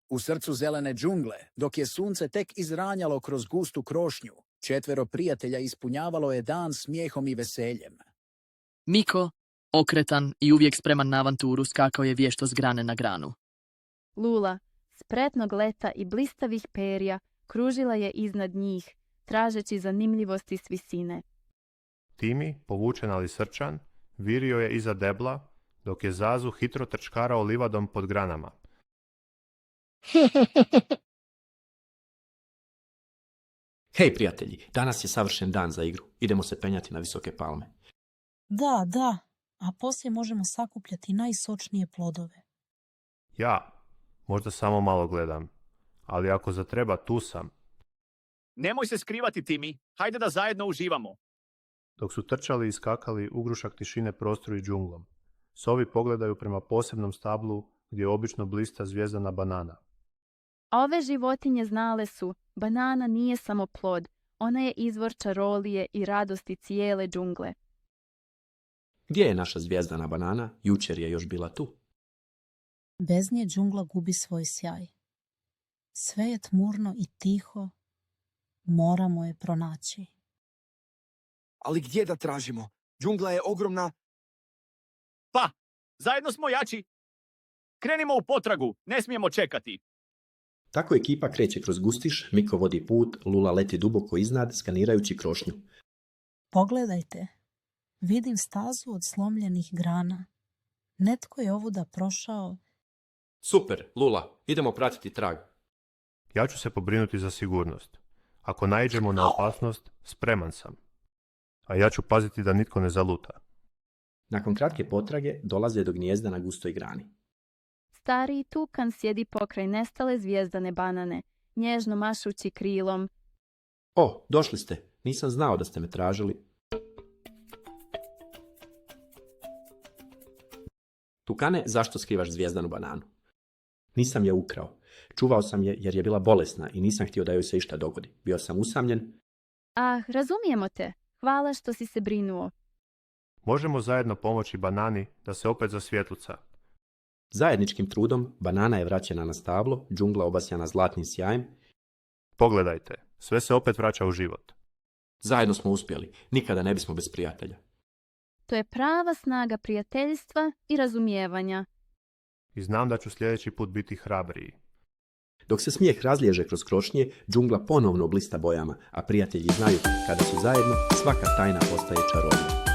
U srcu zelene džungle, dok je sunce tek izranjalo kroz gustu krošnju, 4 prijatelja ispunjavalo je dan smijehom i veseljem. Miko, okretan i uvijek spreman na avanturu, skakao je vješto s grane na granu. Lula, spretnog leta i blistavih perja, kružila je iznad njih, tražeći zanimljivosti s visine. Timi, povučen ali srčan, virio je iza debla, dok je Zazu hitro trčkarao livadom pod granama. Hej, prijatelji, danas je savršen dan za igru. Idemo se penjati na visoke palme. Da, a poslije možemo sakupljati najsočnije plodove. Ja, možda samo malo gledam, ali ako zatreba, tu sam. Nemoj se skrivati, Timi. Hajde da zajedno uživamo. Dok su trčali i skakali, ugrušak tišine prostru i džunglom. Sovi pogledaju prema posebnom stablu gdje obično blista zvijezdana banana. Ove životinje znale su, banana nije samo plod, ona je izvor čarolije i radosti cijele džungle. Gdje je naša zvijezdana banana? Jučer je još bila tu. Bez nje džungla gubi svoj sjaj. Sve je tmurno i tiho. Moramo je pronaći. Ali gdje da tražimo? Džungla je ogromna. Pa, zajedno smo jači. Krenimo u potragu, ne smijemo čekati. Tako ekipa kreće kroz gustiš, Miko vodi put, Lula leti duboko iznad, skanirajući krošnju. Pogledajte. Vidim stazu od slomljenih grana. Netko je ovuda prošao. Super, Lula, idemo pratiti trag. Ja ću se pobrinuti za sigurnost. Ako naiđemo na opasnost, spreman sam. A ja ću paziti da nitko ne zaluta. Nakon kratke potrage dolaze do gnijezda na gustoj grani. Stariji tukan sjedi pokraj nestale zvijezdane banane, nježno mašući krilom. O, došli ste. Nisam znao da ste me tražili. Tukane, zašto skrivaš zvijezdanu bananu? Nisam je ukrao. Čuvao sam je jer je bila bolesna i nisam htio da joj se išta dogodi. Bio sam usamljen. Ah, razumijemo te. Hvala što si se brinuo. Možemo zajedno pomoći banani da se opet zasvjetluca. Zajedničkim trudom banana je vraćena na stablo, džungla obasjana zlatnim sjajem. Pogledajte, sve se opet vraća u život. Zajedno smo uspjeli. Nikada ne bismo bez prijatelja. To je prava snaga prijateljstva i razumijevanja. I znam da ću sljedeći put biti hrabriji. Dok se smijeh razliježe kroz krošnje, džungla ponovno blista bojama, a prijatelji znaju, kada su zajedno, svaka tajna postaje čarobna.